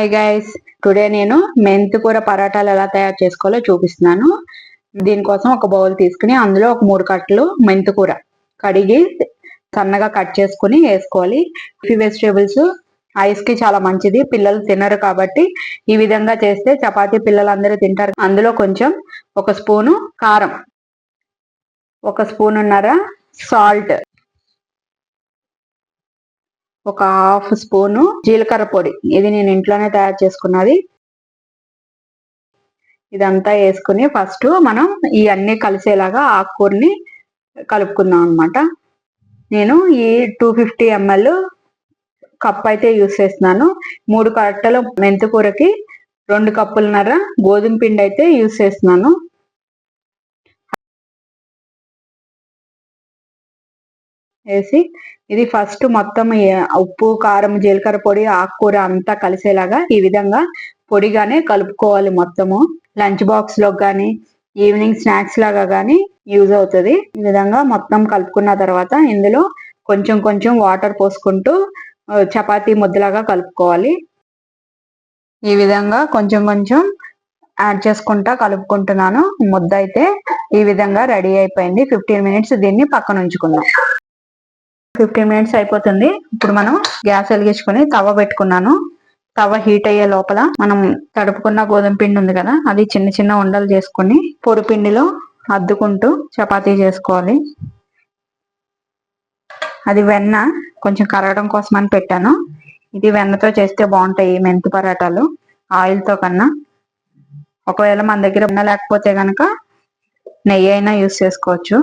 Hi guys, today నేను మెంతికూర పరాటాలు ఎలా తయారు చేసుకోవాలో చూపిస్తున్నాను. దీనికోసం ఒక బౌల్ తీసుకుని అందులో ఒక 3 కట్టలు మెంతికూర కడిగి సన్నగా కట్ చేసుకుని వేసుకోవాలి. ఈ వెజిటేబుల్స్ ఐస్ కి చాలా మంచిది, పిల్లలు తినరు కాబట్టి ఈ విధంగా చేస్తే చపాతీ పిల్లలందరూ తింటారు. అందులో కొంచెం ఒక స్పూను కారం, ఒక స్పూనున్నర సాల్ట్, ఒక హాఫ్ స్పూను జీలకర్ర పొడి, ఇది నేను ఇంట్లోనే తయారు చేసుకున్నది. ఇదంతా వేసుకుని ఫస్ట్ మనం ఇవన్నీ కలిసేలాగా ఆకుకూరని కలుపుకుందాం అనమాట. నేను ఈ 250 ml కప్ అయితే యూస్ చేస్తున్నాను. 3 కట్టల మెంతికూరకి 2 కప్పులన్నర గోధుమ పిండి అయితే యూస్ చేస్తున్నాను. వేసి ఇది ఫస్ట్ మొత్తం ఉప్పు, కారం, జీలకర్ర పొడి, ఆకుకూర అంతా కలిసేలాగా ఈ విధంగా పొడిగానే కలుపుకోవాలి. మొత్తము లంచ్ బాక్స్ లో కానీ ఈవినింగ్ స్నాక్స్ లాగా కానీ యూజ్ అవుతుంది. ఈ విధంగా మొత్తం కలుపుకున్న తర్వాత ఇందులో కొంచెం కొంచెం వాటర్ పోసుకుంటూ చపాతీ ముద్దలాగా కలుపుకోవాలి. ఈ విధంగా కొంచెం కొంచెం యాడ్ చేసుకుంటా కలుపుకుంటున్నాను. ముద్ద అయితే ఈ విధంగా రెడీ అయిపోయింది. 15 minutes దీన్ని పక్కన ఉంచుకుందాం. 15 minutes అయిపోతుంది. ఇప్పుడు మనం గ్యాస్ వెలిగించుకొని తవ పెట్టుకున్నాను. తవ హీట్ అయ్యే లోపల మనం తడుపుకున్న గోధుమ పిండి ఉంది కదా, అది చిన్న చిన్న ఉండలు చేసుకుని పొడి పిండిలో అద్దుకుంటూ చపాతీ చేసుకోవాలి. అది వెన్న కొంచెం కరగడం కోసం అని పెట్టాను. ఇది వెన్నతో చేస్తే బాగుంటాయి మెంతి పరాటాలు ఆయిల్తో కన్నా. ఒకవేళ మన దగ్గర వెన్న లేకపోతే కనుక నెయ్యి అయినా యూస్ చేసుకోవచ్చు.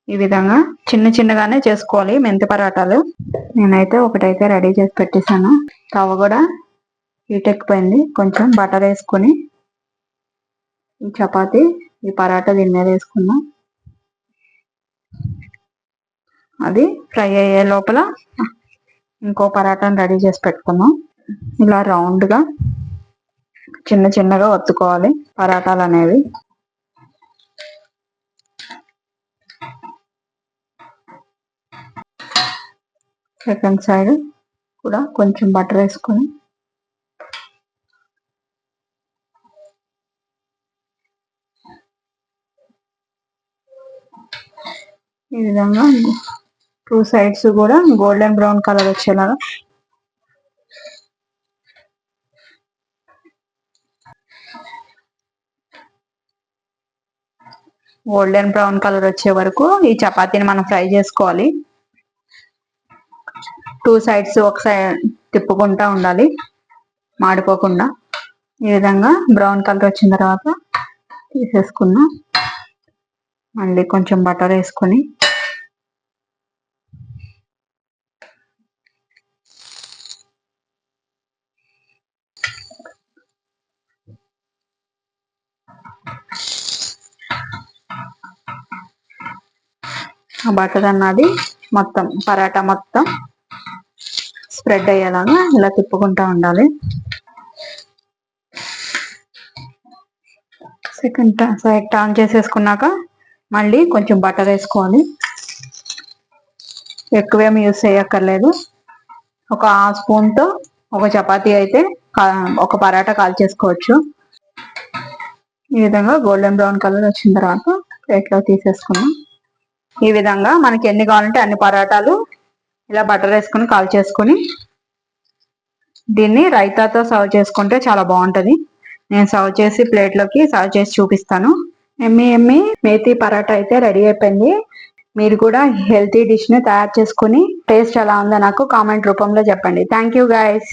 ఈ విధంగా చిన్న చిన్నగానే చేసుకోవాలి మెంతి పరాటాలు. నేనైతే ఒకటైతే రెడీ చేసి పెట్టేశాను. తవ కూడా హీట్ ఎక్కిపోయింది. కొంచెం బటర్ వేసుకొని ఈ చపాతీ ఈ పరాటా దీని మీద వేసుకుందాం. అది ఫ్రై అయ్యే లోపల ఇంకో పరాటాను రెడీ చేసి పెట్టుకుందాం. ఇలా రౌండ్గా చిన్న చిన్నగా ఒత్తుకోవాలి పరాటాలు అనేవి. సెకండ్ సైడ్ కూడా కొంచెం బటర్ వేసుకొని ఈ విధంగా 2 sides కూడా గోల్డెన్ బ్రౌన్ కలర్ వచ్చేలాగా వచ్చే వరకు ఈ చపాతీని మనం ఫ్రై చేసుకోవాలి. 2 sides ఒక సైడ్ తిప్పుకుంటా ఉండాలి మాడిపోకుండా. ఈ విధంగా బ్రౌన్ కలర్ వచ్చిన తర్వాత తీసేసుకున్నాం. మళ్ళీ కొంచెం బటర్ వేసుకొని ఆ బటర్ అన్నది మొత్తం పరాటా మొత్తం స్ప్రెడ్ అయ్యేలాగా ఇలా తిప్పుకుంటా ఉండాలి. సెకండ్ సైడ్ టర్న్ చేసేసుకున్నాక మళ్ళీ కొంచెం బటర్ వేసుకోవాలి. ఎక్కువేమి యూస్ చేయక్కర్లేదు. ఒక హాఫ్ స్పూన్తో ఒక చపాతీ అయితే ఒక పరాటా కాల్చేసుకోవచ్చు. ఈ విధంగా గోల్డెన్ బ్రౌన్ కలర్ వచ్చిన తర్వాత ప్లేట్లో తీసేసుకున్నాం. ఈ విధంగా మనకి ఎన్ని కావాలంటే అన్ని పరాటాలు ఇలా బటర్ వేసుకుని కాల్చేసుకుని దీన్ని రైతాతో సర్వ్ చేసుకుంటే చాలా బాగుంటుంది. నేను సర్వ్ చేసి ప్లేట్లోకి సర్వ్ చేసి చూపిస్తాను. ఎమ్మి మేతి పరాటా అయితే రెడీ అయిపోయింది. మీరు కూడా హెల్తీ డిష్ని తయారు చేసుకుని టేస్ట్ ఎలా ఉందో నాకు కామెంట్ రూపంలో చెప్పండి. Thank you guys.